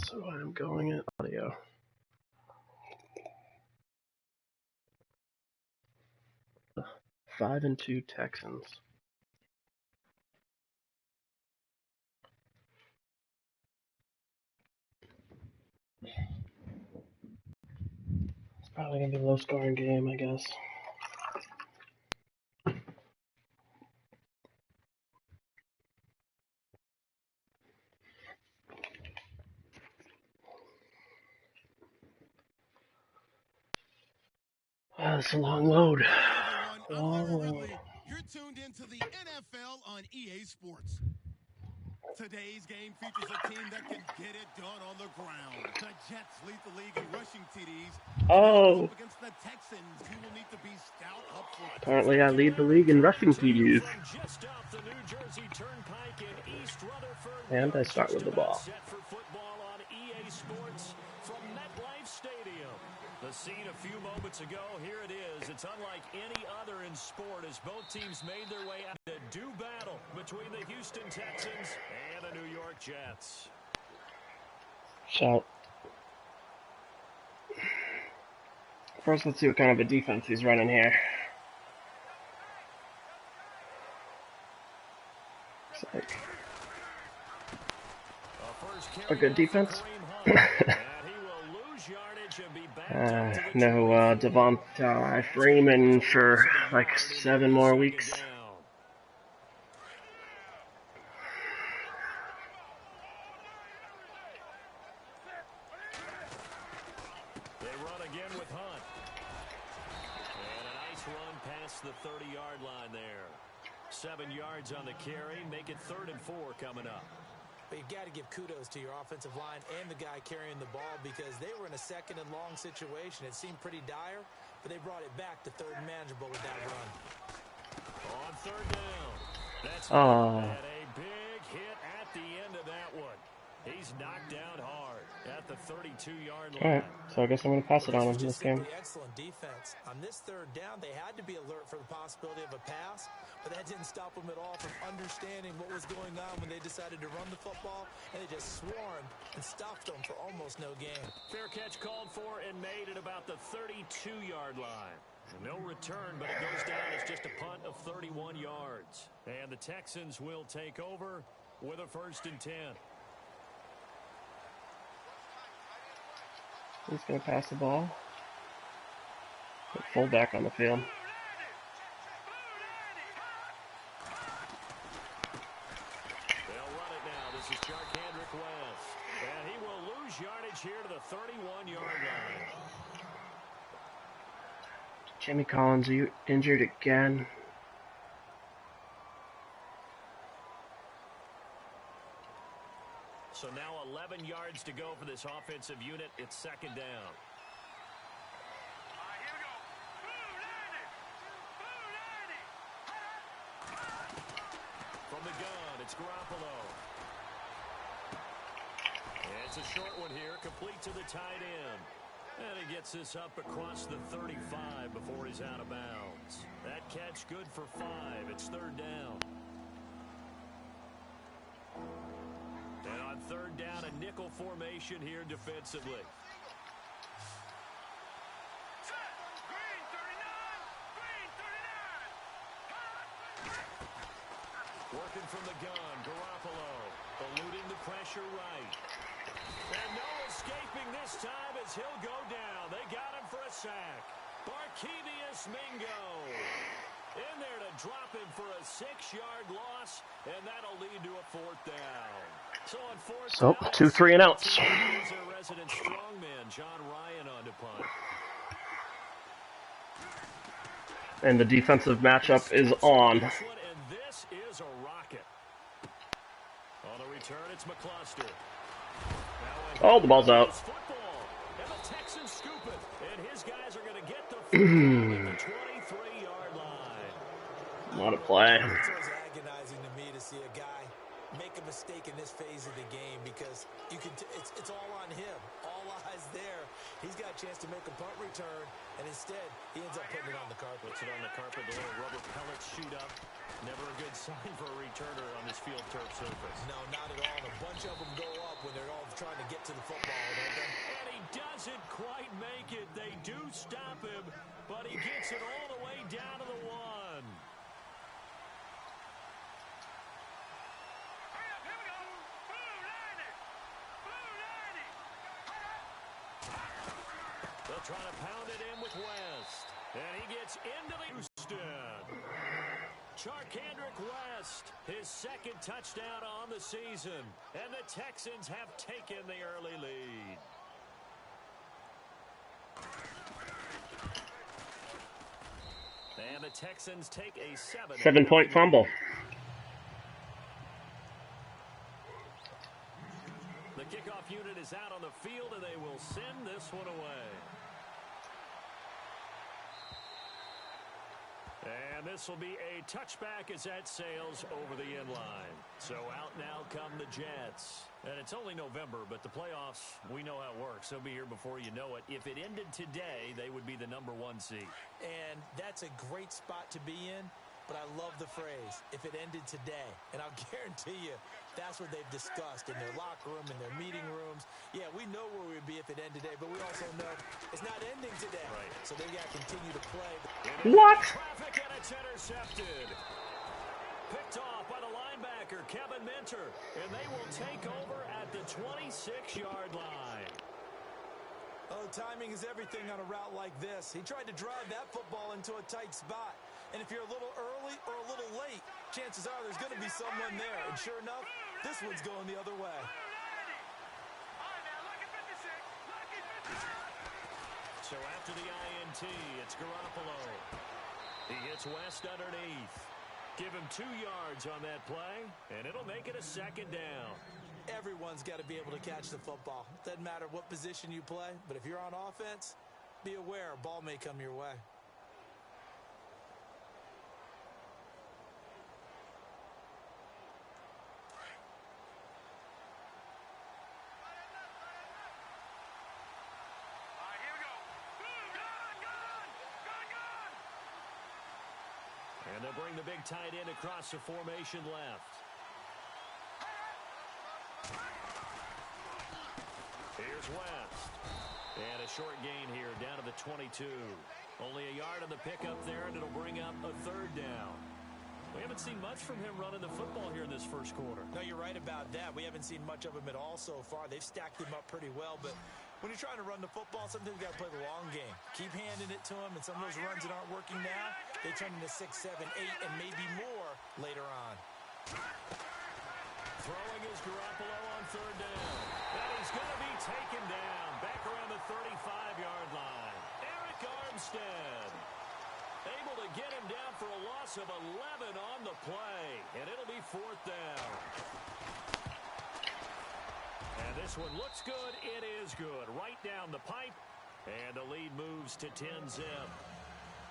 So I'm going in audio. The 5-2 Texans. It's probably gonna be a low-scoring game, I guess. That's a long load. Long load. You're tuned into the NFL on EA Sports. Today's game features a team that can get it done on the ground. The Jets lead the league in rushing TDs. Oh! Up against the Texans, who will need to be stout up front. Apparently I lead the league in rushing TDs. And I start with the ball. The scene a few moments ago, here it is. It's unlike any other in sport as both teams made their way out to do battle between the Houston Texans and the New York Jets. So, first let's see what kind of a defense he's running here. Looks like a good defense. No Devonta Freeman for like 7 more weeks. They run again with Hunt. And a nice run past the 30-yard line there. 7 yards on the carry. Make it 3rd and 4 coming up. But you've got to give kudos to your offensive line and the guy carrying the ball because they were in a 2nd and long situation. It seemed pretty dire, but they brought it back to 3rd and manageable with that run. On 3rd down. That's and a big hit at the end of that one. He's knocked down hard at the 32-yard line. Alright, so I guess I'm going to pass it on him this game. Excellent defense. On this 3rd down, they had to be alert for the possibility of a pass, but that didn't stop them at all from understanding what was going on when they decided to run the football, and they just swarmed and stopped them for almost no gain. Fair catch called for and made at about the 32-yard line. No return, but it goes down as just a punt of 31 yards. And the Texans will take over with a 1st and 10. He's going to pass the ball. Put fullback on the field. They'll run it now. This is Charkandrick West. And he will lose yardage here to the 31-yard line. Jimmy Collins, are you injured again? So now 11 yards to go for this offensive unit. It's 2nd down. From the gun, it's Garoppolo. And it's a short one here, complete to the tight end. And he gets this up across the 35 before he's out of bounds. That catch good for 5. It's 3rd down. And on 3rd down, a nickel formation here defensively. Working from the gun, Garoppolo eluding the pressure right. And no escaping this time as he'll go down. They got him for a sack. Barkevious Mingo in there to drop him for a 6-yard loss, and that'll lead to a 4th down. So on 4th down, 2 3 and outs. Their resident strongman, John Ryan, on to punt. And the defensive matchup is on. And this is a rocket. On the return, it's McCluster. Oh, the ball's out. And the Texans scoop it, and his guys are going to get the 23-yard line. What a play. It's always agonizing to me to see a guy make a mistake in this phase of the game because you can it's all on him. All eyes there. He's got a chance to make a punt return, and instead he ends up putting it on the carpet. Puts it on the carpet, the little rubber pellets shoot up. Never a good sign for a returner on this field turf surface. No, not at all. And a bunch of them go up when they're all trying to get to the football, don't they? And he doesn't quite make it. They do stop him, but he gets it all the way down to the 1. They'll try to pound it in with West. And he gets into the Houston. Charkandrick West, his second touchdown on the season. And the Texans have taken the early lead. And the Texans take a 7-point fumble. The kickoff unit is out on the field, and they will send this one away. And this will be a touchback as that sails over the end line. So out now come the Jets. And it's only November, but the playoffs, we know how it works. They'll be here before you know it. If it ended today, they would be the #1 seed. And that's a great spot to be in, but I love the phrase, if it ended today. And I'll guarantee you, that's what they've discussed in their locker room, in their meeting rooms. Yeah, we know where we'd be if it ended today, but we also know it's not ending today. Right. So they've got to continue to play. What? Traffic, and it's intercepted. Picked off by the linebacker, Kevin Minter. And they will take over at the 26-yard line. Oh, timing is everything on a route like this. He tried to drive that football into a tight spot. And if you're a little early or a little late, chances are there's going to be someone there. And sure enough, this one's going the other way. So after the INT, it's Garoppolo. He hits West underneath. Give him 2 yards on that play, and it'll make it a 2nd down. Everyone's got to be able to catch the football. Doesn't matter what position you play, but if you're on offense, be aware a ball may come your way. And they'll bring the big tight end across the formation left. Here's West. And a short gain here down to the 22. Only a yard on the pickup there, and it'll bring up a 3rd down. We haven't seen much from him running the football here in this first quarter. No, you're right about that. We haven't seen much of him at all so far. They've stacked him up pretty well, but when you're trying to run the football, sometimes you got to play the long game. Keep handing it to him, and some of those runs that aren't working now, they turn into 6, 7, 8, and maybe more later on. Throwing is Garoppolo on 3rd down. And he's going to be taken down back around the 35-yard line. Eric Armstead able to get him down for a loss of 11 on the play. And it'll be 4th down. And this one looks good. It is good. Right down the pipe. And the lead moves to 10-zip.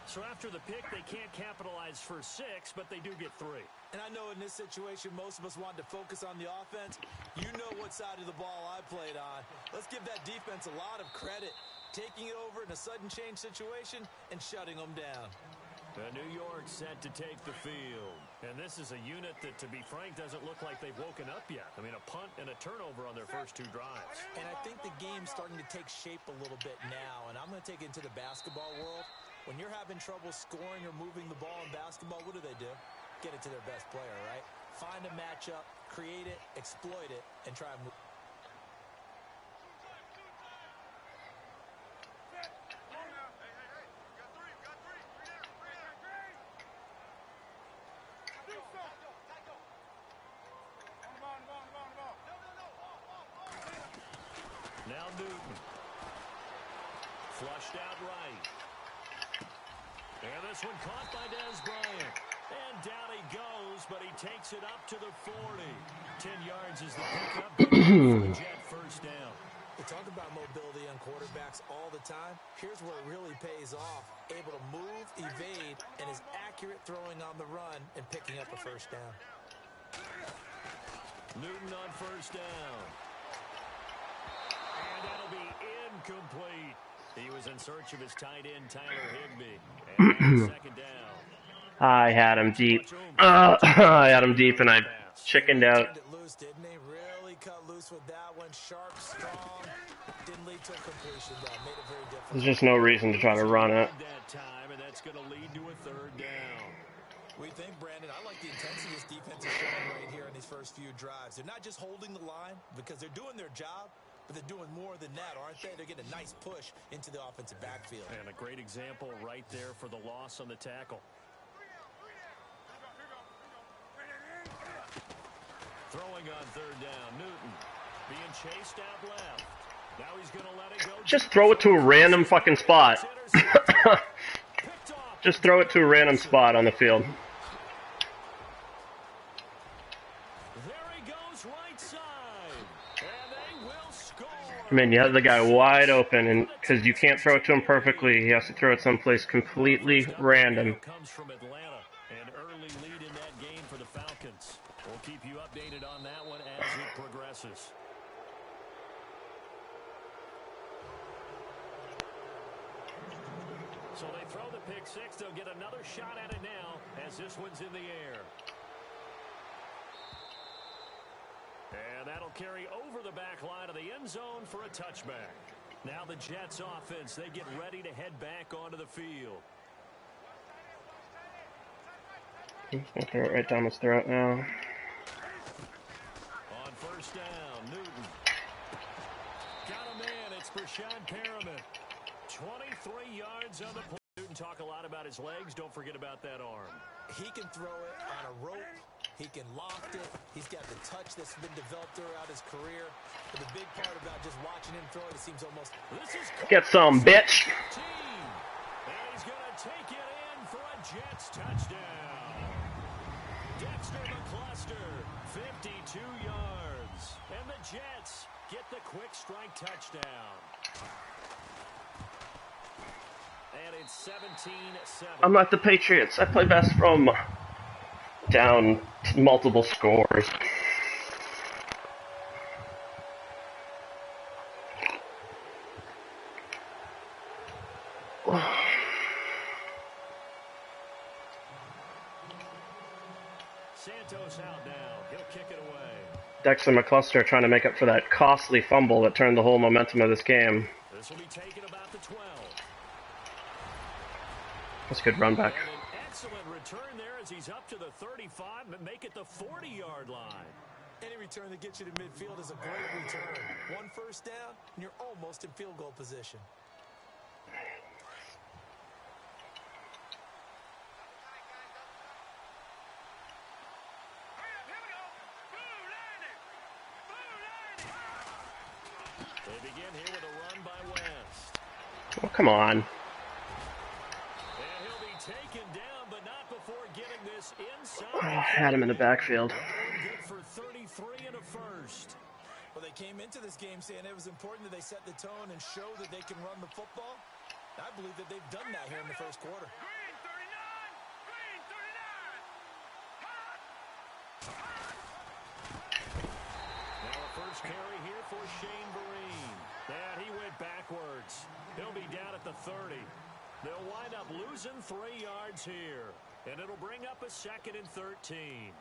So after the pick, they can't capitalize for 6, but they do get 3. And I know in this situation, most of us want to focus on the offense. You know what side of the ball I played on. Let's give that defense a lot of credit. Taking it over in a sudden change situation and shutting them down. New York set to take the field. And this is a unit that, to be frank, doesn't look like they've woken up yet. I mean, a punt and a turnover on their first 2 drives. And I think the game's starting to take shape a little bit now. And I'm going to take it into the basketball world. When you're having trouble scoring or moving the ball in basketball, what do? Get it to their best player, right? Find a matchup, create it, exploit it, and try and move. Now Newton. Flushed out right. And this one caught by Dez Bryant. And down he goes, but he takes it up to the 40. 10 yards is the pickup for the Jet first down. We talk about mobility on quarterbacks all the time. Here's where it really pays off. Able to move, evade, and is accurate throwing on the run and picking up a first down. Newton on first down. And that'll be incomplete. He was in search of his tight end, Tyler Higbee. And 2nd down. I had him deep. I had him deep, and I chickened out. Turned it loose, didn't he? Really really cut loose with that one. Sharp, strong. Didn't lead to a completion, though. Made it very difficult. There's just no reason to try to run it. That time, and that's going to lead to a third down. We think, Brandon, I like the intensity this defense is showing right here in these first few drives. They're not just holding the line because they're doing their job, but they're doing more than that, aren't they? They're getting a nice push into the offensive backfield. And a great example right there for the loss on the tackle. Throwing on third down, Newton being chased out left. Now he's going to let it go. Just throw it to a random fucking spot. Just throw it to a random spot on the field. There he goes, right side. And they will score. I mean, you have the guy wide open, and because you can't throw it to him perfectly, he has to throw it someplace completely random. Comes from Atlanta. An early lead in that game for the Falcons. We'll keep you updated on that one as it progresses. So they throw the pick six. They'll get another shot at it now as this one's in the air. And that'll carry over the back line of the end zone for a touchback. Now the Jets offense, they get ready to head back onto the field. He's going to throw it right down his throat now. On first down, Newton. Got a man, it's Brashad Perriman. 23 yards on the play. Newton talk a lot about his legs. Don't forget about that arm. He can throw it on a rope. He can loft it. He's got the touch that's been developed throughout his career. But the big part about just watching him throw it, it seems almost... Get some, bitch! And he's going to take it in for a Jets touchdown. Dexter McCluster, 52 yards. And the Jets get the quick strike touchdown. And it's 17-7. I'm not the Patriots. I play best from down multiple scores. Santos out now. He'll kick it away. Dexter McCluster trying to make up for that costly fumble that turned the whole momentum of this game. This will be taken about the 12. That's a good run back. And an excellent return there as he's up to the 35 and make it the 40-yard line. Any return that gets you to midfield is a great return. One first down, and you're almost in field goal position. They begin here with a run by West. Oh, come on. And he'll be taken down, but not before getting this inside. I had him in the backfield. Good for 33 and a first. Well, they came into this game saying it was important that they set the tone and show that they can run the football. I believe that they've done that here in the first quarter. Now a first carry here for Shane Vereen. And he went backwards. He'll be down at the 30. They'll wind up losing 3 yards here. And it'll bring up a 2nd and 13.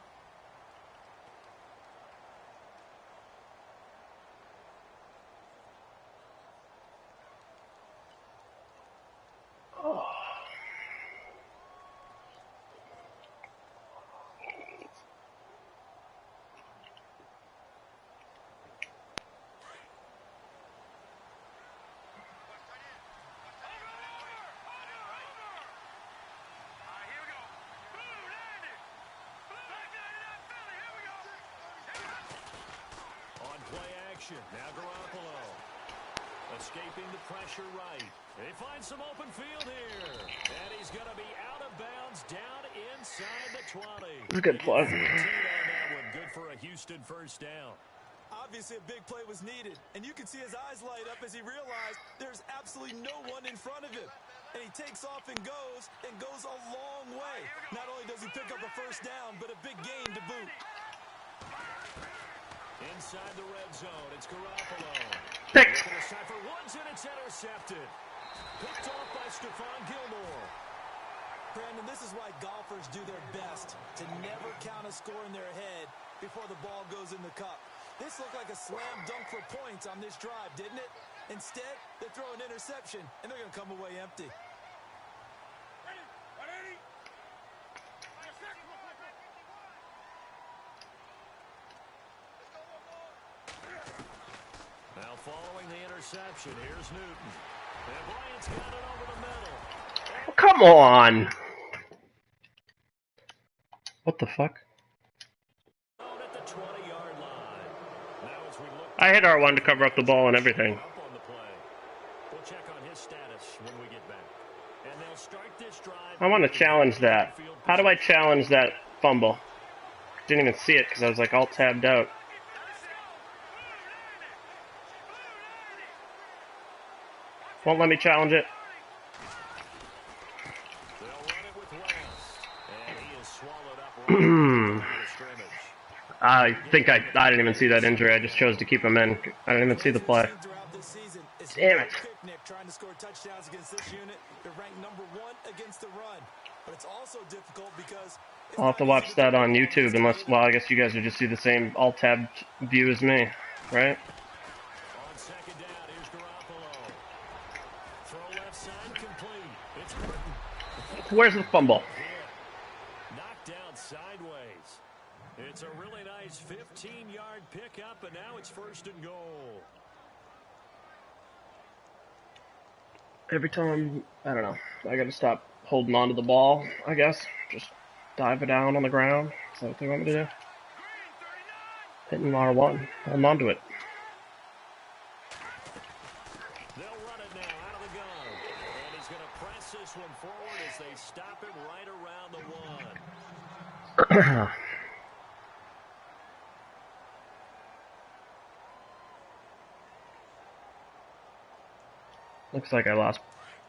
Now Garoppolo escaping the pressure right. They find some open field here. And he's going to be out of bounds down inside the 20. That's a good play. Good for a Houston first down. Obviously, a big play was needed. And you can see his eyes light up as he realized there's absolutely no one in front of him. And he takes off and goes a long way. Not only does he pick up a first down, but a big gain to boot. Inside the red zone, it's Garoppolo. Picked. For once, and it's intercepted. Picked off by Stephon Gilmore. Brandon, this is why golfers do their best to never count a score in their head before the ball goes in the cup. This looked like a slam dunk for points on this drive, didn't it? Instead, they throw an interception, and they're going to come away empty. Now following the interception, here's Newton. And Bryant's got it over the middle. Come on! What the fuck? At the 20-yard line. Now as we look, I hit R1 to cover up the ball and everything. up on the play. We'll check on his status when we get back. And they'll start this drive. I want to challenge that. How do I challenge that fumble? Didn't even see it because I was like all tabbed out. Won't let me challenge it. They'll run it with West. And he is swallowed up right in the scrimmage. I think I didn't even see that injury. I just chose to keep him in. I didn't even see the play. Damn it. Trying to score touchdowns against this unit. They're ranked number 1 against the run. But it's also difficult because I'll have to watch that on YouTube unless, well, I guess you guys would just see the same alt-tab view as me, right? On second down, here's Garoppolo. Throw left side complete. It's Burton. Where's the fumble? Knocked down sideways. It's a really nice 15-yard pickup, and now it's 1st and goal. Every time, I don't know, I gotta stop holding on to the ball, I guess. Just dive it down on the ground. Is that what they want me to do? Hitting R1. Hold on to it. They'll run it now out of the gun. And he's going to press this one forward as they stop him right around the 1. Looks like I lost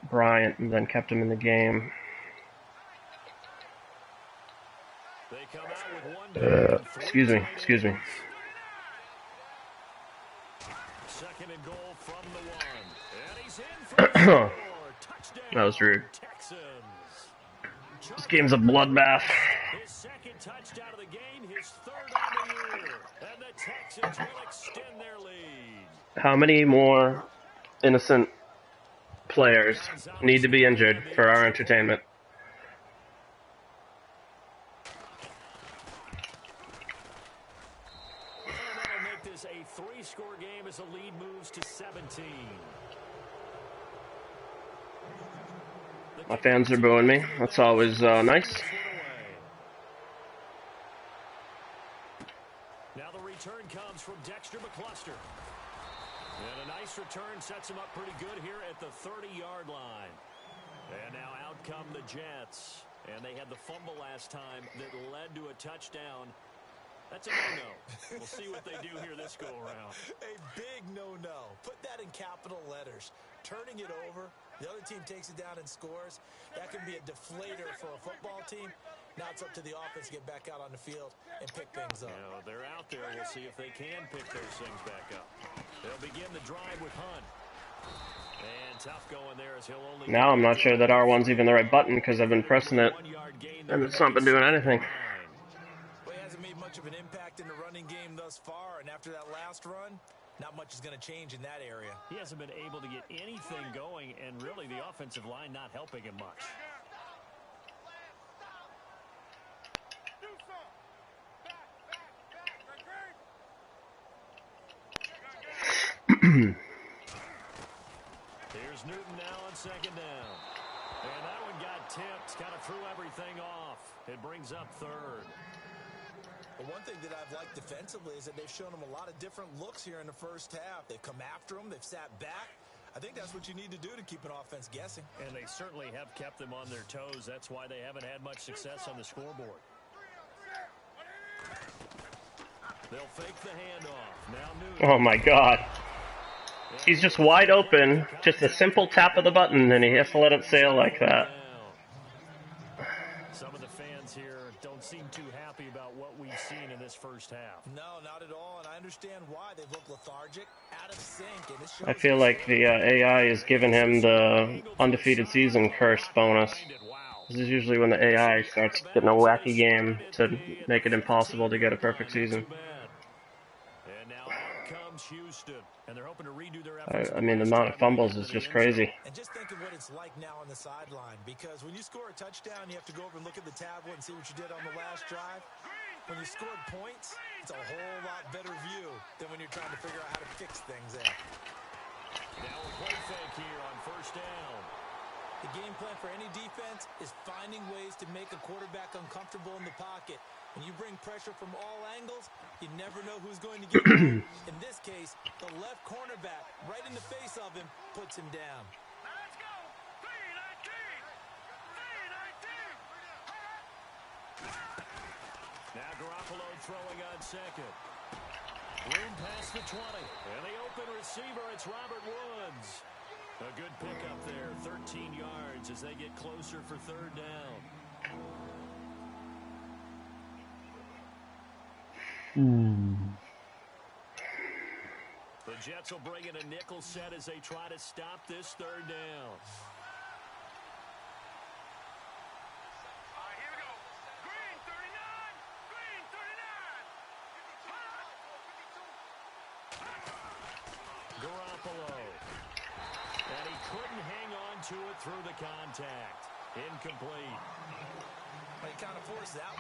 Bryant and then kept him in the game. They come out with one down. Excuse me. Second and goal from the 1. And he's in for the score. Touchdown. That was rude. Texans. This game's a bloodbath. His second touchdown of the game, his 3rd on the year. And the Texans will extend their lead. How many more innocent players need to be injured for our entertainment? That'll make this a 3-score game as the lead moves to 17. My fans are booing me. That's always nice. Now the return comes from Dexter McCluster. And a nice return sets him up pretty good here at the 30-yard line. And now out come the Jets. And they had the fumble last time that led to a touchdown. That's a no-no. We'll see what they do here this go-around. A big no-no. Put that in capital letters. Turning it over, the other team takes it down and scores. That can be a deflator for a football team. Now it's up to the offense to get back out on the field and pick things up. Now they're out there. We'll see if they can pick those things back up. They'll begin the drive with Hunt. And tough going there as he'll only... Now I'm not sure that R1's even the right button because I've been pressing it and it's not been doing anything. Well, he hasn't made much of an impact in the running game thus far, and after that last run, not much is going to change in that area. He hasn't been able to get anything going, and really the offensive line not helping him much. Here's Newton now on second down. And that one got tipped, kind of threw everything off. It brings up 3rd. But one thing that I've liked defensively is that they've shown him a lot of different looks here in the first half. They've come after him. They've sat back. I think that's what you need to do to keep an offense guessing. And they certainly have kept them on their toes. That's why they haven't had much success on the scoreboard. They'll fake the handoff. Now Newton. Oh my god. He's just wide open. Just a simple tap of the button and he has to let it sail like that. Some of the fans here don't seem too happy about what we've seen in this first half. No, not at all, and I understand why. They look lethargic, out of sync. And this I feel like the AI is giving him the undefeated season curse bonus. This is usually when the AI starts getting a wacky game to make it impossible to get a perfect season. comes Houston, and they're hoping to redo their I mean, the amount of fumbles is just crazy. And just think of what it's like now on the sideline, because when you score a touchdown, you have to go over and look at the tablet and see what you did on the last drive. When you scored points, it's a whole lot better view than when you're trying to figure out how to fix things there. Now a play fake here on first down. The game plan for any defense is finding ways to make a quarterback uncomfortable in the pocket. When you bring pressure from all angles, you never know who's going to get home. In this case, the left cornerback, right in the face of him, puts him down. Let's go! 3-19! Now Garoppolo throwing on second. Room past the 20. And the open receiver, it's Robert Woods. A good pickup there, 13 yards as they get closer for third down. The Jets will bring in a nickel set as they try to stop this third down. All right, here we go. Green 39. Green 39. Garoppolo. And he couldn't hang on to it through the contact. Incomplete.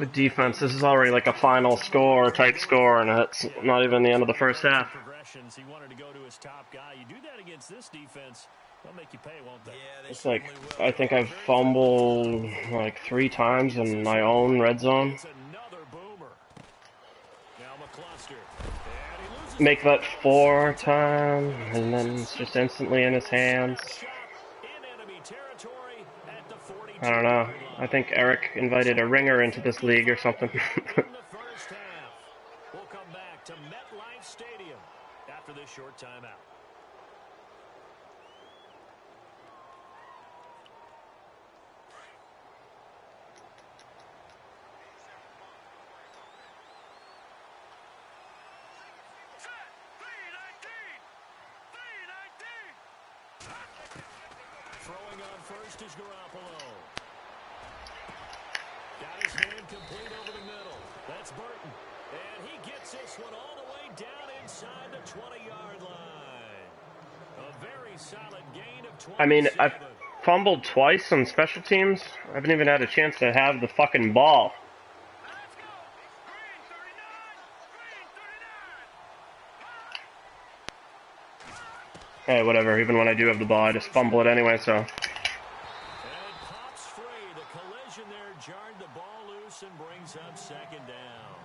With defense, this is already like a final score, tight score, and it's not even the end of the first half. Progressions. He wanted to go to his top guy. You do that against this defense, they'll make you pay, won't they? Yeah, It's like, I think I've fumbled like 3 times in my own red zone. It's another boomer. Now McCluster. Make that 4 times, and then it's just instantly in his hands. I don't know. I think Eric invited a ringer into this league or something. In the first half, we'll come back to MetLife Stadium after this short timeout. Throwing on first is Garoppolo. Got his hand complete over the middle. That's Burton. And he gets this one all the way down inside the 20-yard line. A very solid gain of 27. I mean, I've fumbled twice on special teams. I haven't even had a chance to have the fucking ball. Let's go! Green 39. Hey, whatever. Even when I do have the ball, I just fumble it anyway, so... And it pops free. The collision there jarred the ball loose and brings up second down.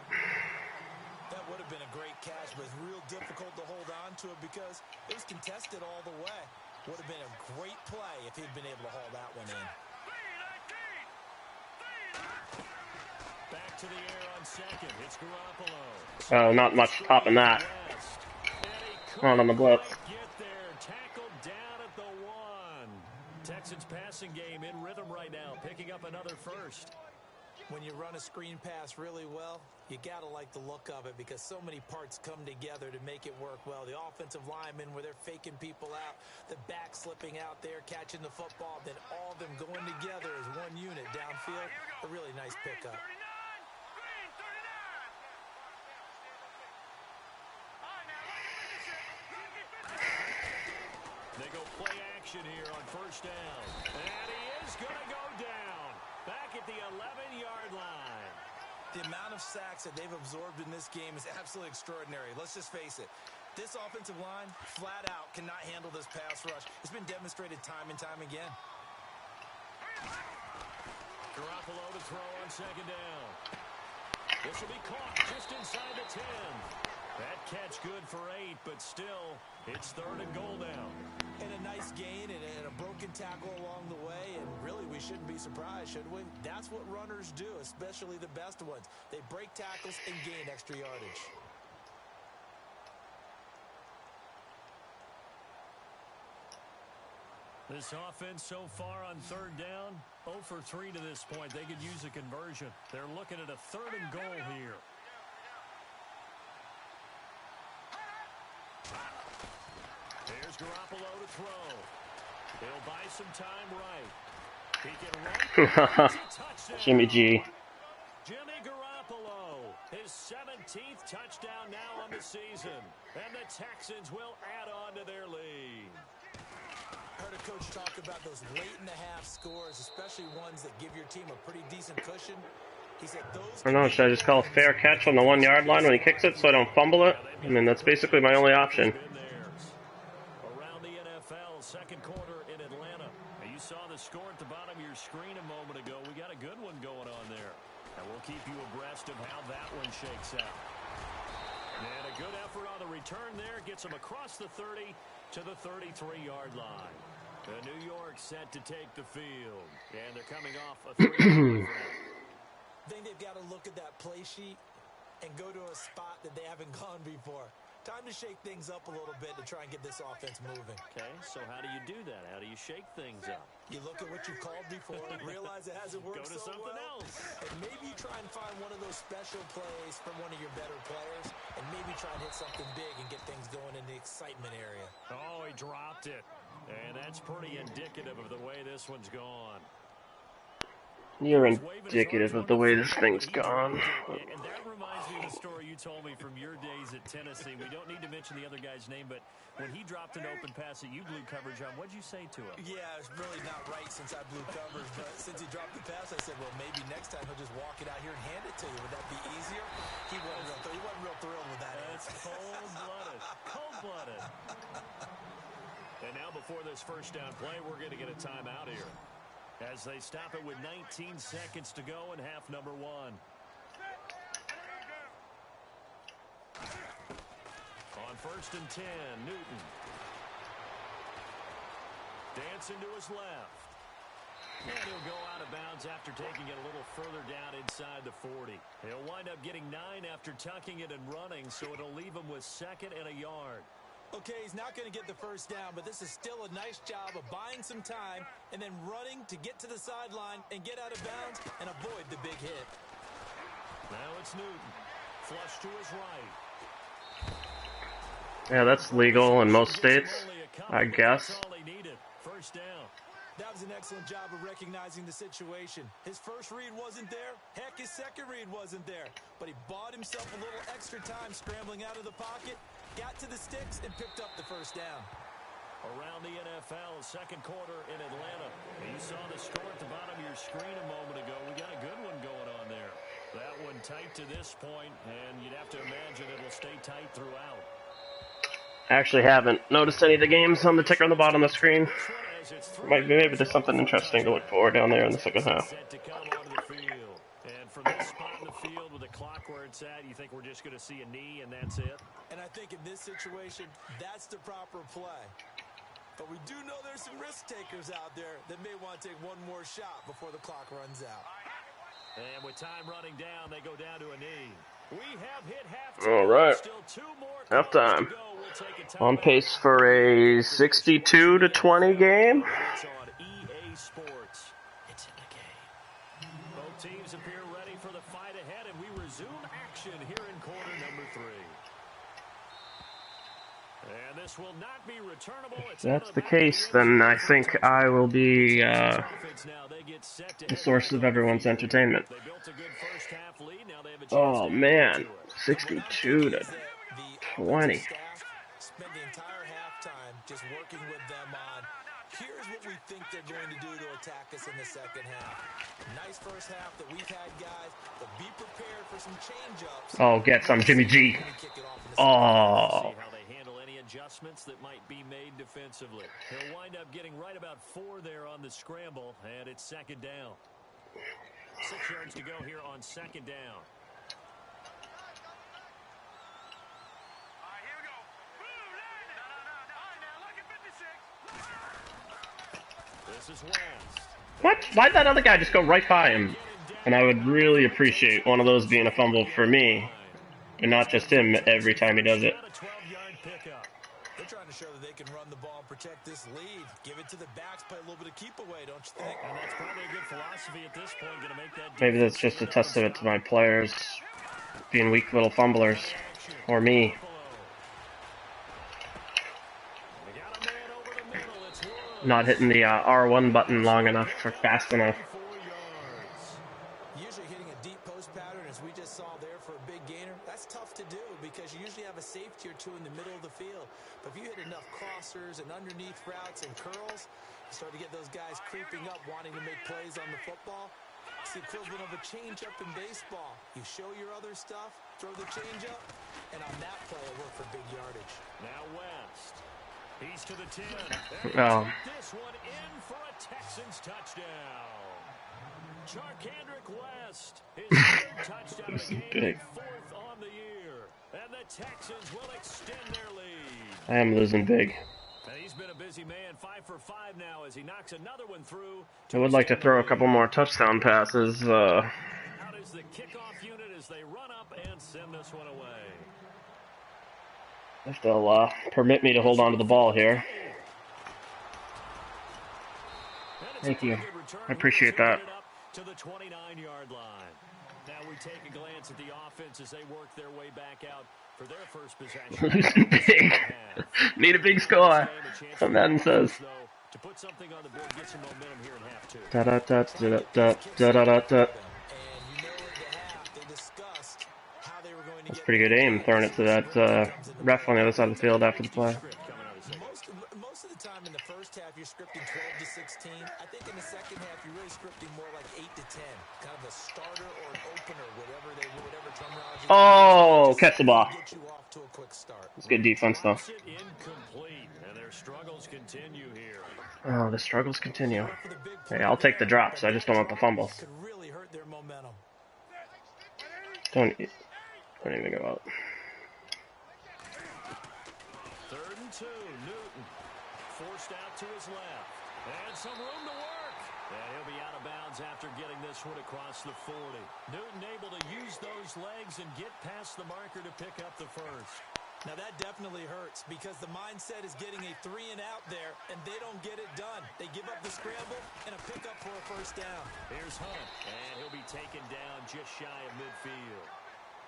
That would have been a great catch, but it's real difficult to hold on to it because it was contested all the way. Would have been a great play if he'd been able to haul that one in. Back to the air on second. It's Garoppolo. Oh, not much topping that. Not on the blitz. Get there. Tackled down at the 1. Texans passing game in rhythm right now, picking up another first. When you run a screen pass really well, you got to like the look of it because so many parts come together to make it work well. The offensive linemen where they're faking people out, the back slipping out there, catching the football, then all of them going together as one unit downfield. A really nice pickup. They go play action here on first down. And he is going to go down. Back at the 11-yard line. The amount of sacks that they've absorbed in this game is absolutely extraordinary. Let's just face it. This offensive line, flat out, cannot handle this pass rush. It's been demonstrated time and time again. Garoppolo to throw on second down. This will be caught just inside the 10. That catch good for 8, but still, it's third and goal now. And a nice gain and a broken tackle along the way, and really we shouldn't be surprised, should we? That's what runners do, especially the best ones. They break tackles and gain extra yardage. This offense so far on third down, 0 for 3 to this point. They could use a conversion. They're looking at a third and goal here. There's Garoppolo to throw. He'll buy some time right. He can run. Jimmy G. Jimmy Garoppolo, his 17th 13th touchdown now on the season. And the Texans will add on to their lead. Heard a coach talk about those late-in-the-half scores, especially ones that give your team a pretty decent cushion. He said those. I don't know, should I just call a fair catch on the 1 yard line when he kicks it so I don't fumble it? I mean, that's basically my only option. Around the NFL, second quarter in Atlanta. You saw the score at the bottom of your screen a moment ago. We got a good one going on there. And we'll keep you abreast of how that one shakes out. And a good effort on the return there. Gets them across the 30 to the 33-yard line. New York set to take the field. And they're coming off a 3-yard I think they've got to look at that play sheet and go to a spot that they haven't gone before. Time to shake things up a little bit to try and get this offense moving. Okay, so how do you do that? How do you shake things up? You look at what you called before and realize it hasn't worked so well. Go to something else. And maybe you try and find one of those special plays from one of your better players and maybe try and hit something big and get things going in the excitement area. Oh, he dropped it. And that's pretty indicative of the way this one's gone. You're indicative of the way this thing's gone. And that reminds me of the story you told me from your days at Tennessee. We don't need to mention the other guy's name, but when he dropped an open pass that you blew coverage on, what'd you say to him? Yeah, it's really not right since I blew coverage, but since he dropped the pass, I said, well, maybe next time he'll just walk it out here and hand it to you. Would that be easier? He wasn't real thrilled with that. That's cold-blooded. Cold-blooded. And now before this first down play, we're going to get a timeout here, as they stop it with 19 seconds to go in half number 1. On 1st and 10, Newton. Dancing to his left. And he'll go out of bounds after taking it a little further down inside the 40. He'll wind up getting 9 after tucking it and running, so it'll leave him with 2nd and a yard. Okay, he's not going to get the first down, but this is still a nice job of buying some time and then running to get to the sideline and get out of bounds and avoid the big hit. Now it's Newton. Flush to his right. Yeah, that's legal in most states, I guess. First down. That was an excellent job of recognizing the situation. His first read wasn't there. Heck, his second read wasn't there. But he bought himself a little extra time scrambling out of the pocket, got to the sticks, and picked up the first down. Around the NFL, second quarter in Atlanta. You saw the score at the bottom of your screen a moment ago. We got a good one going on there. That one tight to this point, and you'd have to imagine it'll stay tight throughout. I actually haven't noticed any of the games on the ticker on the bottom of the screen. Maybe there's something interesting to look for down there in the second half. And from this spot in the field with the clock where it's at, you think we're just going to see a knee and that's it? And I think in this situation, that's the proper play. But we do know there's some risk takers out there that may want to take one more shot before the clock runs out. And with time running down, they go down to a knee. We have hit halftime. All right. Halftime. On pace for a 62-20 game. It's on EA Sports. It's in the game. Both teams appear ready for the fight ahead, and we resume action here in quarter number 3. And this will not be returnable. If that's the case, then I think I will be the source of everyone's entertainment. Oh man, 62-20. Spend the entire halftime just working with them on here's what we think they're going to do to attack us in the second half. Nice first half that we've had, guys, but be prepared for some change-ups. Oh, get some Jimmy G. Oh. Adjustments that might be made defensively. He'll wind up getting right about 4 there on the scramble, and it's second down. 6 yards to go here on second down. This is West. What? Why'd that other guy just go right by him? And I would really appreciate one of those being a fumble for me, and not just him every time he does it. They're trying to show that they can run the ball and protect this lead. Give it to the backs, play a little bit of keep away, don't you think? And that's probably a good philosophy at this point. Going to make that. Maybe that's just a testament to my players being weak little fumblers, or me. Not hitting the R1 button long enough or fast enough. Usually hitting a deep post pattern, as we just saw there for a big gainer, that's tough But if you hit enough crossers and underneath routes and curls, you start to get those guys creeping up, wanting to make plays on the football. It's the equivalent of a changeup in baseball. You show your other stuff, throw the changeup, and on that play, it worked for big yardage. Now West. He's to the 10. Oh. This one in for a Texans touchdown. Charkandrick West, his third touchdown of the game, fourth on the year. And the Texans will extend their lead. I am losing big. And he's been a busy man, 5 for 5 now as he knocks another one through. I would like to throw a couple more touchdown passes. Out is the kickoff unit as they run up and send this one away. If they'll permit me to hold on to the ball here. Thank you. I appreciate that. To the 29-yard line. Now we take a glance at the offense as they work their way back out for their first possession. Losing big. Need a big score. That's what Madden says. To put something on the board, get some momentum here in half two. Da da da da da da da da da. That's pretty good aim, throwing it to that ref on the other side of the field after the play. Most of the time in the first half, you're scripting 12 to 16. I think in the second half, you're really scripting more like 8 to 10. Kind of a starter or an opener, whatever terminology. Oh, catch the ball. Get you off to a quick start. It's good defense, though. Incomplete, and their struggles continue here. Oh, the struggles continue. Hey, I'll take the drops. I just don't want the fumbles. Could really hurt their momentum. Don't even go out. 3rd and 2, Newton forced out to his left. And some room to work. And he'll be out of bounds after getting this one across the 40. Newton able to use those legs and get past the marker to pick up the first. Now that definitely hurts because the mindset is getting a 3 and out there, and they don't get it done. They give up the scramble and a pickup for a first down. Here's Hunt, and he'll be taken down just shy of midfield.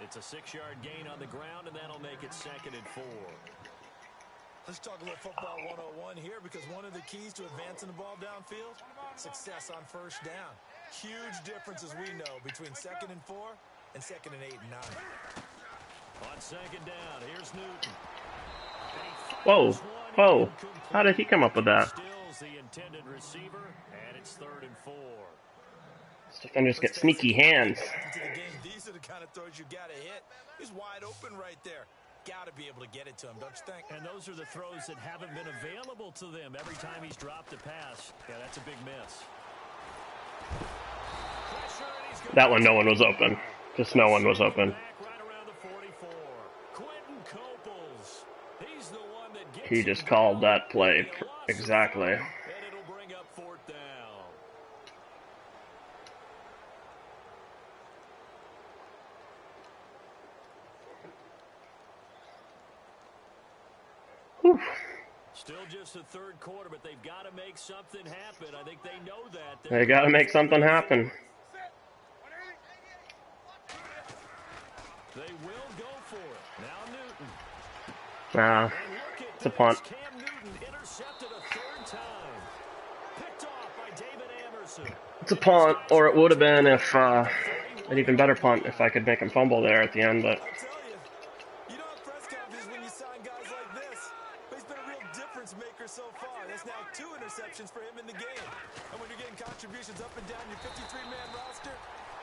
It's a 6-yard gain on the ground, and that'll make it 2nd and 4. Let's talk a little football 101 here because one of the keys to advancing the ball downfield, success on first down. Huge difference, as we know, between 2nd and 4 and 2nd and 8 and 9. On 2nd down, here's Newton. Whoa, whoa. How did he come up with that? Stills the intended receiver, and it's 3rd and 4. Defenders get sneaky hands. These are the kind of throws you got to hit. He's wide open right there. Got to be able to get it to him, don't you think? And those are the throws that haven't been available to them every time he's dropped a pass. Yeah, that's a big miss. That one, no one was open. Just no one was open. Right around the 44. Quentin Coples. He's the one that gets He just called that play exactly. And it'll bring up 4th down. Whew. Still just the 3rd quarter, but they've got to make something happen. I think they know that. They got to make something happen. They will go for it. Now Newton. Nah, it's a punt. Cam Newton intercepted a 3rd time. Picked off by David Amerson. It's a punt, or it would have been if an even better punt if I could make him fumble there at the end, but... I'll tell you, you don't have press conferences when you sign guys like this. But he's been a real difference maker so far. That's now 2 interceptions for him in the game. And when you're getting contributions up and down your 53-man roster,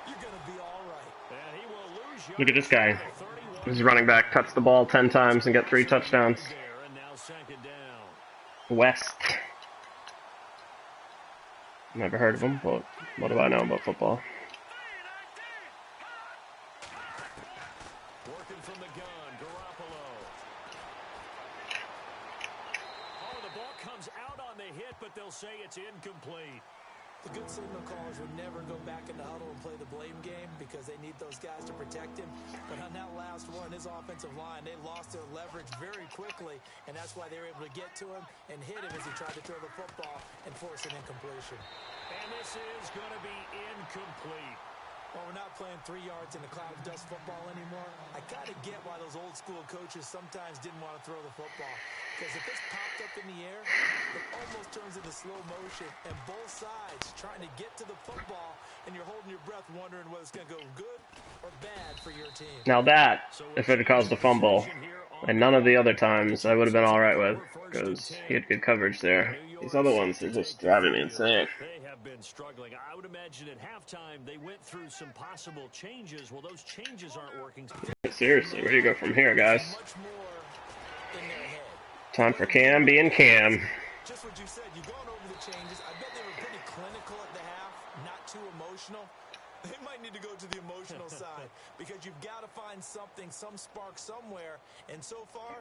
you're going to be all right. And he will lose. Look at this guy. His running back cuts the ball 10 times and get 3 touchdowns. And now 2nd down. West. Never heard of him, but what do I know about football? Working from the gun, Garoppolo. Oh, the ball comes out on the hit, but they'll say it's incomplete. The good signal callers would never go back in the huddle and play the blame game because they need those guys to protect him. But on that last one, his offensive line, they lost their leverage very quickly, and that's why they were able to get to him and hit him as he tried to throw the football and force an incompletion. And this is going to be incomplete. Well, we're not playing 3 yards in a cloud of dust football anymore. I kind of get why those old school coaches sometimes didn't want to throw the football. Because if it's popped up in the air, it almost turns into slow motion. And both sides trying to get to the football, and you're holding your breath wondering whether it's going to go good or bad for your team. Now that, if it had caused a fumble, and none of the other times, I would have been alright with, because he had good coverage there. These other ones are just driving me insane. They have been struggling. I would imagine at halftime they went through some possible changes. Well, those changes aren't working. Seriously, where do you go from here, guys? Much more in their head. Time for Cam being Cam. Just what you said, you've gone over the changes. I bet they were pretty clinical at the half, not too emotional. They might need to go to the emotional side because you've got to find something, some spark somewhere. And so far,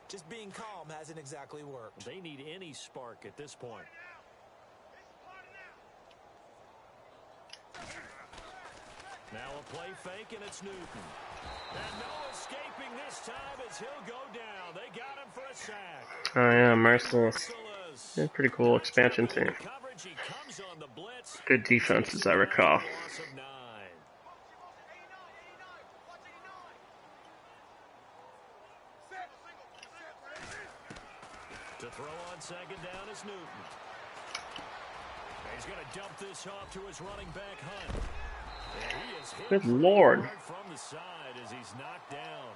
just being calm hasn't exactly worked. They need any spark at this point. Now a play fake, and it's Newton. And no escaping this time as he'll go down. They got him for a sack. Oh yeah, Merciless. Yeah, pretty cool expansion team. Good defense, as I recall. To throw on second down is Newton. He's going to dump this off to his running back, Hunt. He is hit Good Lord. from the side as he's knocked down.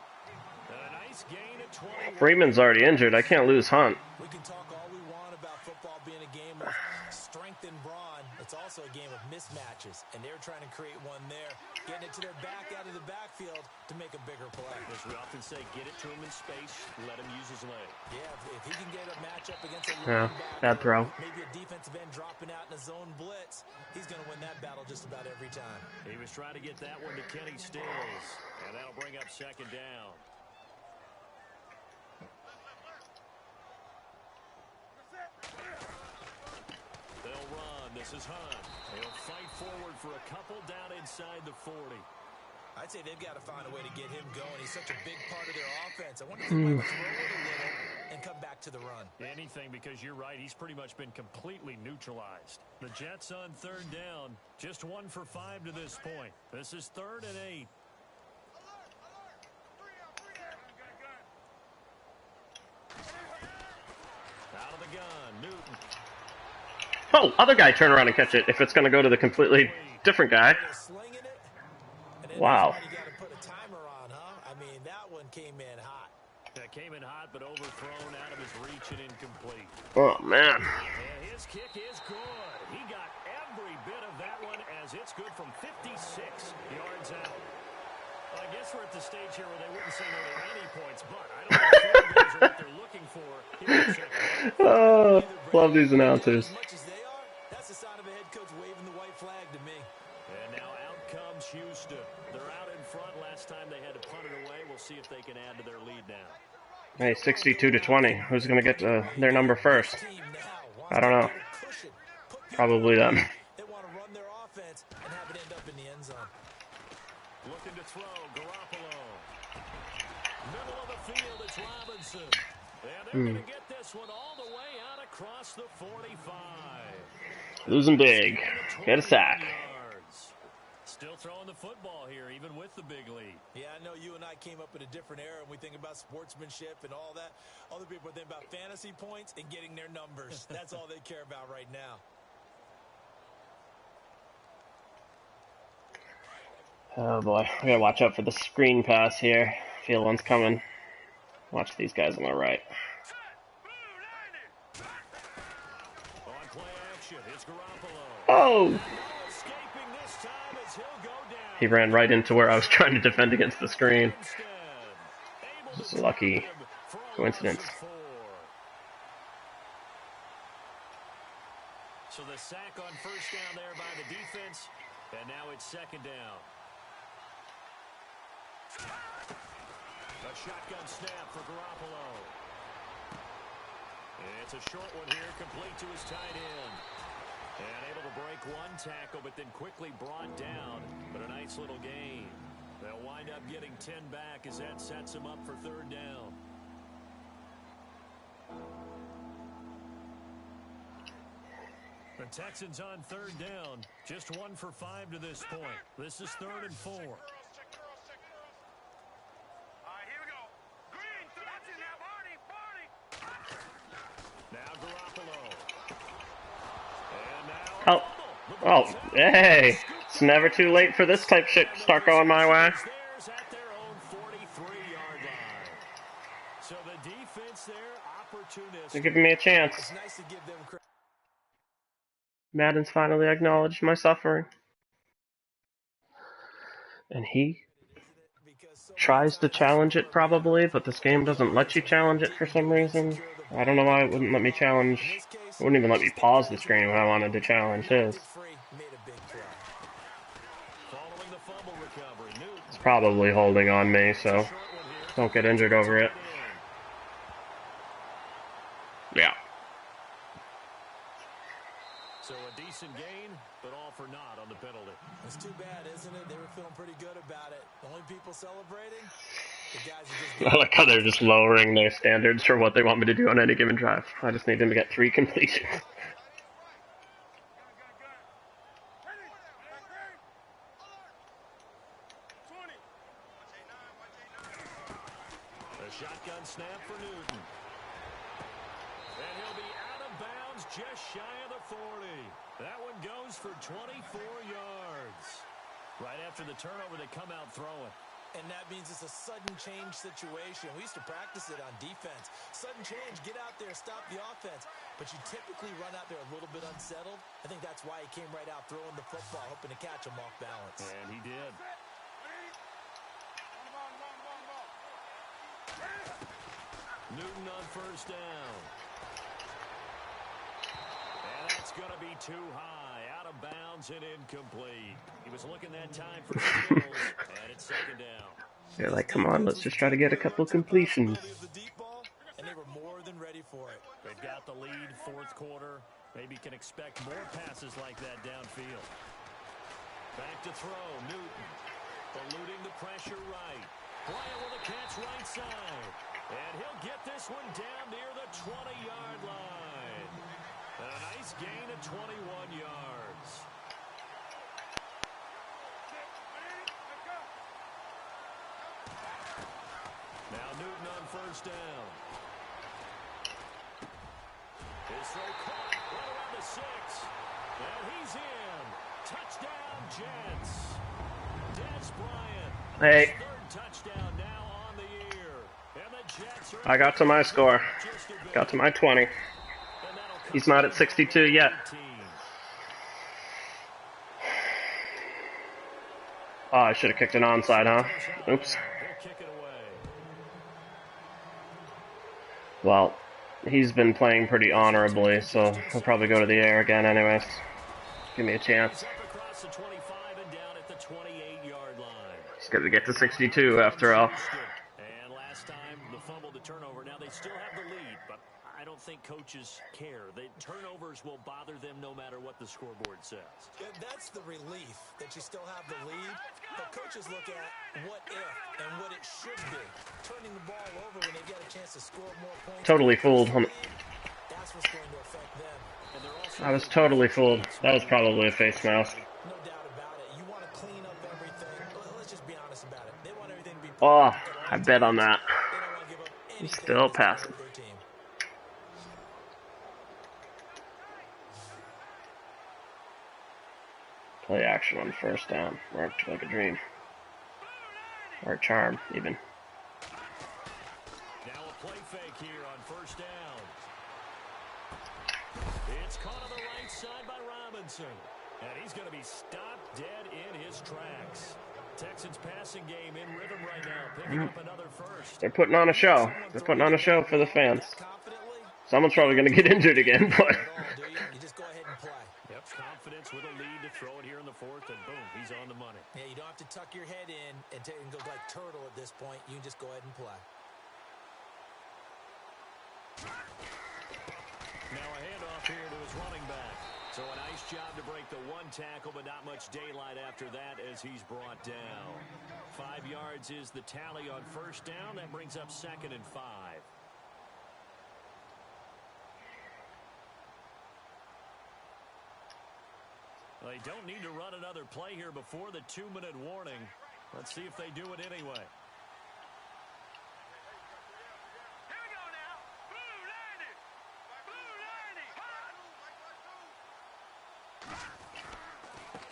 A nice gain of 20. Freeman's already injured. I can't lose Hunt. We can talk all we want about football being a game of strength and brawn. It's also a game of mismatches, and they're trying to create one there, getting it to their back out of the backfield to make a bigger play. As we often say, get it to him in space, let him use his leg. Yeah, if he can get a matchup against a bad throw. Maybe a defensive end dropping out in a zone blitz, he's going to win that battle just about every time. He was trying to get that one to Kenny Stills, and that'll bring up second down. They'll run. This is Hunt. He'll fight forward for a couple down inside the 40. I'd say they've got to find a way to get him going. He's such a big part of their offense. I wonder if they might throw it a little and come back to the run. Anything, because you're right. He's pretty much been completely neutralized. The Jets on third down. Just 1 for 5 to this point. This is 3rd and 8. Out of the gun, Newton. Oh, other guy turn around and catch it if it's going to go to the completely different guy. Wow. You got to put a timer on, huh? I mean, that one came in hot. That came in hot, but overthrown out of his reach and incomplete. Oh, man. And his kick is good. He got every bit of that one as it's good from 56 yards out. Well, I guess we're at the stage here where they wouldn't say no to any points, but I don't know if field goals are what they're looking for. Oh, love these announcers. As much as they are, that's the sign of a head coach waving the white flag to me. And now out comes Houston. They're out in front. Last time they had to punt it away. We'll see if they can add to their lead now. Hey, 62-20. Who's going to get their number first? I don't know. Probably them. They want to run their offense and have it end up in the end zone. Looking to throw, Garoppolo. Middle of the field, it's Robinson. And they're going to get this one all the way out across the 45. Losing big. Get a sack. Still throwing the football here, even with the big lead. Yeah, I know you and I came up in a different era, and we think about sportsmanship and all that. Other people think about fantasy points and getting their numbers. That's all they care about right now. Oh, boy. We got to watch out for the screen pass here. Feel one's coming. Watch these guys on the right. On play action, it's Garoppolo. Oh! He ran right into where I was trying to defend against the screen. Just a lucky coincidence. So the sack on first down there by the defense, and now it's second down. A shotgun snap for Garoppolo. It's a short one here, complete to his tight end. And able to break one tackle, but then quickly brought down. But a nice little gain. They'll wind up getting 10 back as that sets them up for third down. The Texans on third down. Just 1 for 5 to this point. This is 3rd and 4. Now Garoppolo. Oh, hey! It's never too late for this type shit to start going my way. Theirs at their own 43-yard line. So the defense there, opportunistic. They're giving me a chance. It's nice to give them credit. Madden's finally acknowledged my suffering. And he tries to challenge it probably, but this game doesn't let you challenge it for some reason. I don't know why it wouldn't let me challenge. It wouldn't even let me pause the screen when I wanted to challenge his. It's probably holding on me, so don't get injured over it. Yeah. So a decent gain, but all for naught on the penalty. It's too bad, isn't it? They were feeling pretty good about it. The only people celebrating, the guys who just... I like how they're just lowering their standards for what they want me to do on any given drive. I just need them to get 3 completions. A shotgun snap for Newton. And he'll be out of bounds just shy of the 40. That one goes for 24 yards. Right after the turnover, they come out throwing. And that means it's a sudden change situation. We used to practice it on defense. Sudden change, get out there, stop the offense. But you typically run out there a little bit unsettled. I think that's why he came right out throwing the football, hoping to catch him off balance. And he did. Newton on first down. And that's going to be too high. Out of bounds and incomplete. He was looking that time for skills, and it's second down. They're like, come on, let's just try to get a couple completions. And they were more than ready for it. They've got the lead, fourth quarter. Maybe can expect more passes like that downfield. Back to throw, Newton. Eluding the pressure right. Bryant with a catch right side. And he'll get this one down near the 20-yard line. And a nice gain of 21 yards. Now Newton on first down. His throw caught right around the 6. And he's in. Touchdown, Jets. Des Bryant. Hey. Third touchdown now on the year. And the Jets are I got to my score. Got to my 20. He's not at 62 yet. Oh, I should have kicked an onside, huh? Oops. Well, he's been playing pretty honorably, so he'll probably go to the air again anyways. Give me a chance. He's got to get to 62 after all. And last time, the fumble, the turnover. Now they still have the lead, but I don't think coaches care. The turnovers will bother them no matter what the scoreboard says. Yeah, that's the relief that you still have the lead. But coaches look at what if and what it should be. Turning the ball over when they get a chance to score more points. Totally fooled. That's what's going to affect them. I was totally fooled. That was probably a face mask. No doubt about it. You want to clean up everything. Let's just be honest about it. They want everything to be Oh, I bet on that. He's still passing. Play action on first down. Worked like a dream. Or a charm, even. Now a play fake here on first down. It's caught on the right side by Robinson. And he's going to be stopped dead in his tracks. Texans passing game in rhythm right now. Picking up another first. They're putting on a show. They're putting on a show for the fans. Someone's probably going to get injured again, but... You just go ahead and play. Yep, confidence with a lead to throw it here in the fourth, and boom, he's on the money. Yeah, you don't have to tuck your head in and go like turtle at this point. You can just go ahead and play. Now a handoff here to his running back. So a nice job to break the one tackle, but not much daylight after that as he's brought down. 5 yards is the tally on first down. That brings up 2nd and 5. Well, they don't need to run another play here before the 2-minute warning. Let's see if they do it anyway.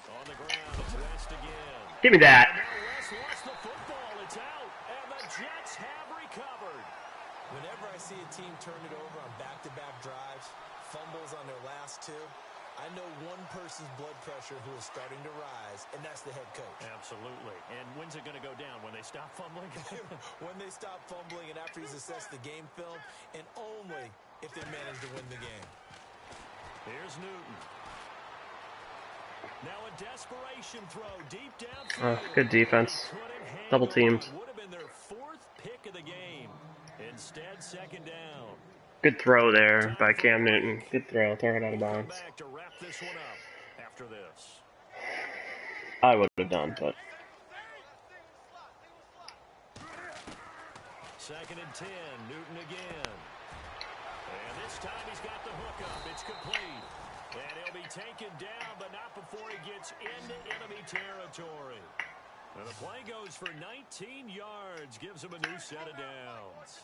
On the ground, West again. Give me that. And now West lost the football. It's out. And the Jets have recovered. Whenever I see a team turn it over on back-to-back drives, fumbles on their last two, I know one person's blood pressure who is starting to rise, and that's the head coach. Absolutely. And when's it going to go down? When they stop fumbling? When they stop fumbling and after he's assessed the game film, and only if they manage to win the game. Here's Newton. Now a desperation throw deep downfield. Good defense. Double teams. Would have been their fourth pick of the game. Instead, second down. Good throw there by Cam Newton. Good throw. Throw it out of bounds. Back to wrap this one up after this. I would have done, but. Second and 10. Newton again. And this time he's got the hookup. It's complete. And he'll be taken down, but not before he gets into enemy territory. And the play goes for 19 yards. Gives him a new set of downs.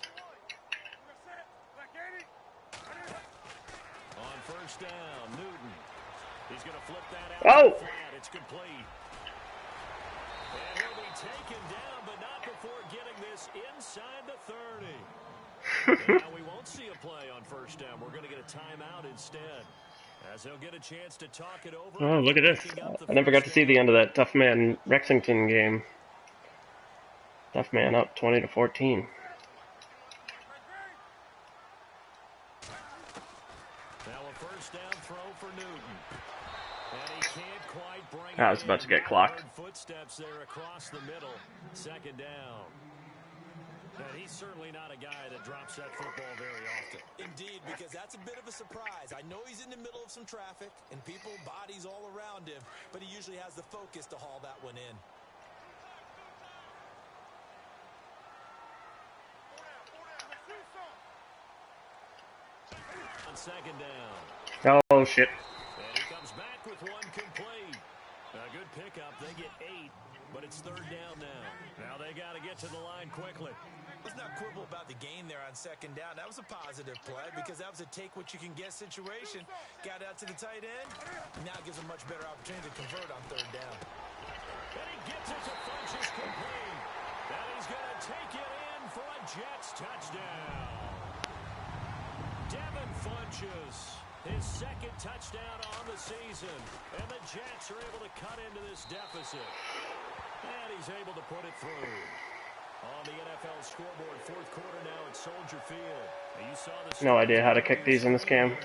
On first down, Newton. He's going to flip that out. Oh! Flat. It's complete. And he'll be taken down, but not before getting this inside the 30. Now we won't see a play on first down. We're going to get a timeout instead. As he'll get a chance to talk it over. Oh, look at this. I never got to see the end of that Tough Man Rexington game. Tough Man up 20-14. Now a first down throw for Newton. And he can't quite bring I was about to get clocked. Footsteps there across the middle. Second down. And he's certainly not a guy that drops that football very often. Indeed, because that's a bit of a surprise. I know he's in the middle of some traffic and people, bodies all around him, but he usually has the focus to haul that one in. On second down. Oh, shit. And he comes back with one complete. A good pickup. They get 8, but it's third down now. Now they got to get to the line quickly. Let's not quibble about the gain there on second down. That was a positive play because that was a take-what-you-can-get situation. Got out to the tight end. Now it gives a much better opportunity to convert on third down. And he gets it to Funches complete. And he's going to take it in for a Jets touchdown. Devin Funches, his second touchdown on the season. And the Jets are able to cut into this deficit. And he's able to put it through. On the NFL scoreboard, fourth quarter now at Soldier Field. And you saw the No idea how to kick these in this game. We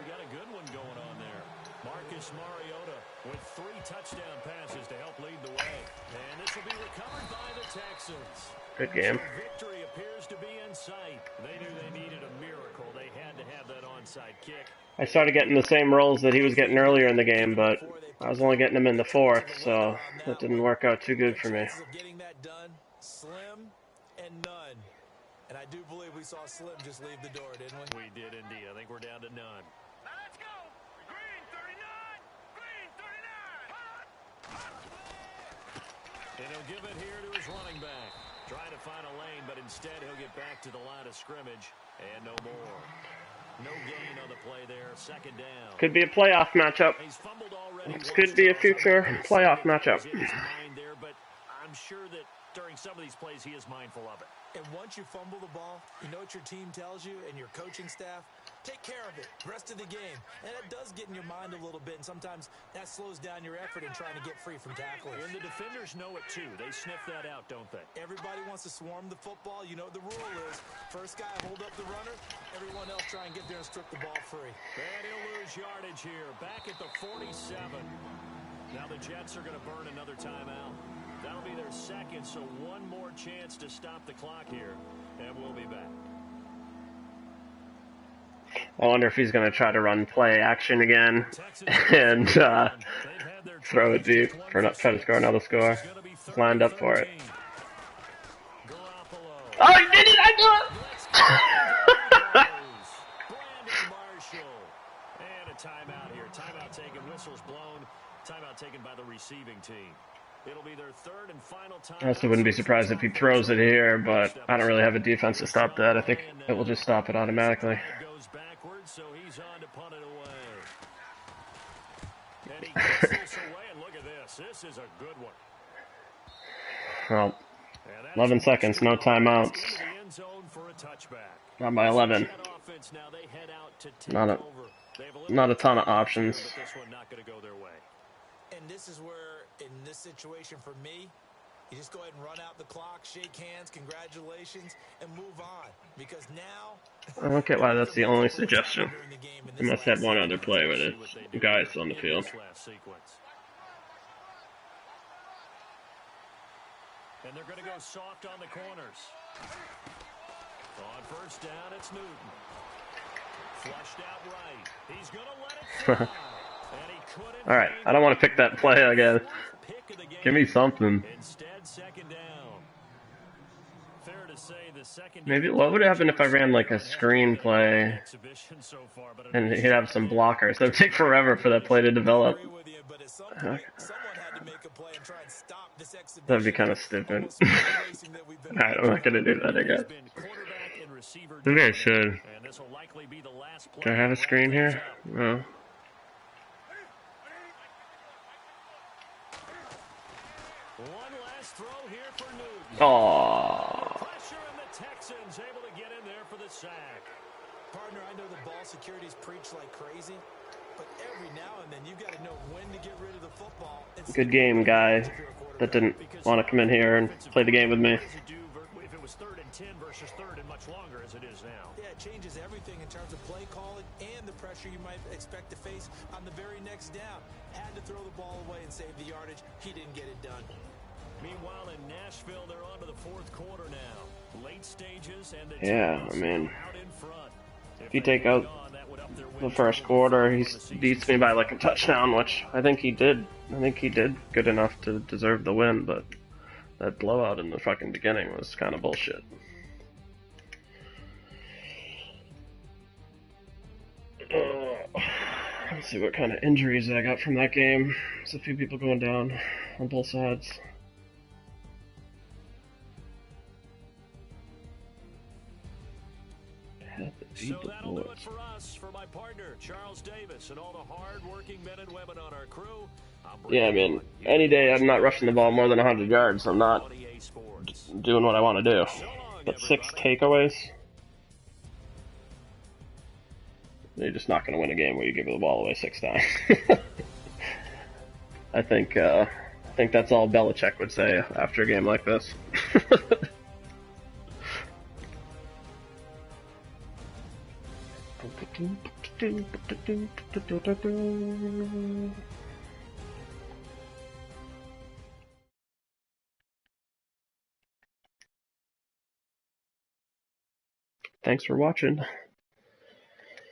got a good one going on there. Marcus Mariota with 3 touchdown passes to help lead the way. And this will be recovered by the Texans. Good game. So victory appears to be in sight. They knew they needed a miracle. They had to have that onside kick. I started getting the same rolls that he was getting earlier in the game, but I was only getting him in the fourth, so that didn't work out too good for me. Getting that done, slim and none. And I do believe we saw Slim just leave the door, didn't we? We did indeed. I think we're down to none. Now let's go. Green 39. Green 39. And he'll give it here to his running back. Trying to find a lane, but instead he'll get back to the line of scrimmage. And no more. No gain on the play there. Second down. Could be a playoff matchup. He's fumbled already. This could be a future playoff matchup. There, but I'm sure that during some of these plays he is mindful of it. And once you fumble the ball, you know what your team tells you and your coaching staff? Take care of it. Rest of the game. And it does get in your mind a little bit, and sometimes that slows down your effort in trying to get free from tacklers. And the defenders know it too. They sniff that out, don't they? Everybody wants to swarm the football. You know what the rule is. First guy hold up the runner. Everyone else try and get there and strip the ball free. And he'll lose yardage here. Back at the 47. Now the Jets are going to burn another timeout. That'll be their second, so one more chance to stop the clock here, and we'll be back. I wonder if he's going to try to run play action again and throw it deep for try to score another score. He's lined up for it. Oh, he did it! I knew it! Brandon Marshall. And a timeout here. Timeout taken, whistles blown. Timeout taken by the receiving team. It'll be their third and final time. I also wouldn't be surprised if he throws it here, but I don't really have a defense to stop that. I think it will just stop it automatically. Goes backwards, so he's on to punt it away. And he gets this away, and look at this. This is a good one. Well, And that 11 is seconds, no timeouts. into the end zone for a touchback. Not by 11. Jet offense now, they head out to take Not over. They have not a little ton of time left here, options. but this one not going to go their way. And this is where, in this situation for me, you just go ahead and run out the clock, shake hands, congratulations, and move on. Because now... I don't get why that's the only suggestion. They must have one other play with it. Guys on the field. And they're going to go soft on the corners. On first down, it's Newton. Flushed out right. He's going to let it fly. And he couldn't. All right, I don't want to pick that play again. Give me something. Instead, second down. Fair to say the second. Maybe what would happen if I ran like a screen play and he'd have some blockers? That would take forever for that play to develop. That'd be kind of stupid. Alright, I'm not gonna do that again. Maybe I should. Do I have a screen here? No. One last throw here for Newton. Aww. Pressure, and the Texans able to get in there for the sack. Partner, I know the ball security's preach like crazy, but every now and then you got to know when to get rid of the football. Good game, guy that didn't want to come in here and play the game with me. If it was 3rd and 10 versus 3rd and much longer as it is now. Yeah, it changes everything in terms of play calling and the pressure you might expect to face on the very next down. Had to throw the ball away and save the yardage. He didn't get it done. Meanwhile, in Nashville, they're on to the 4th quarter now. Late stages, and the Yeah, I mean, out in front. if you take out the first quarter, he beats me by like a touchdown, which I think he did. I think he did good enough to deserve the win, but that blowout in the fucking beginning was kind of bullshit. Let's see what kind of injuries I got from that game. There's a few people going down on both sides. So that'll do it for us. For my partner, Charles Davis, and all the hard-working men and women on our crew. Yeah, I mean, any day I'm not rushing the ball more than 100 yards, I'm not doing what I want to do. But 6 takeaways? You're just not going to win a game where you give the ball away 6 times. I think that's all Belichick would say after a game like this. Thanks for watching.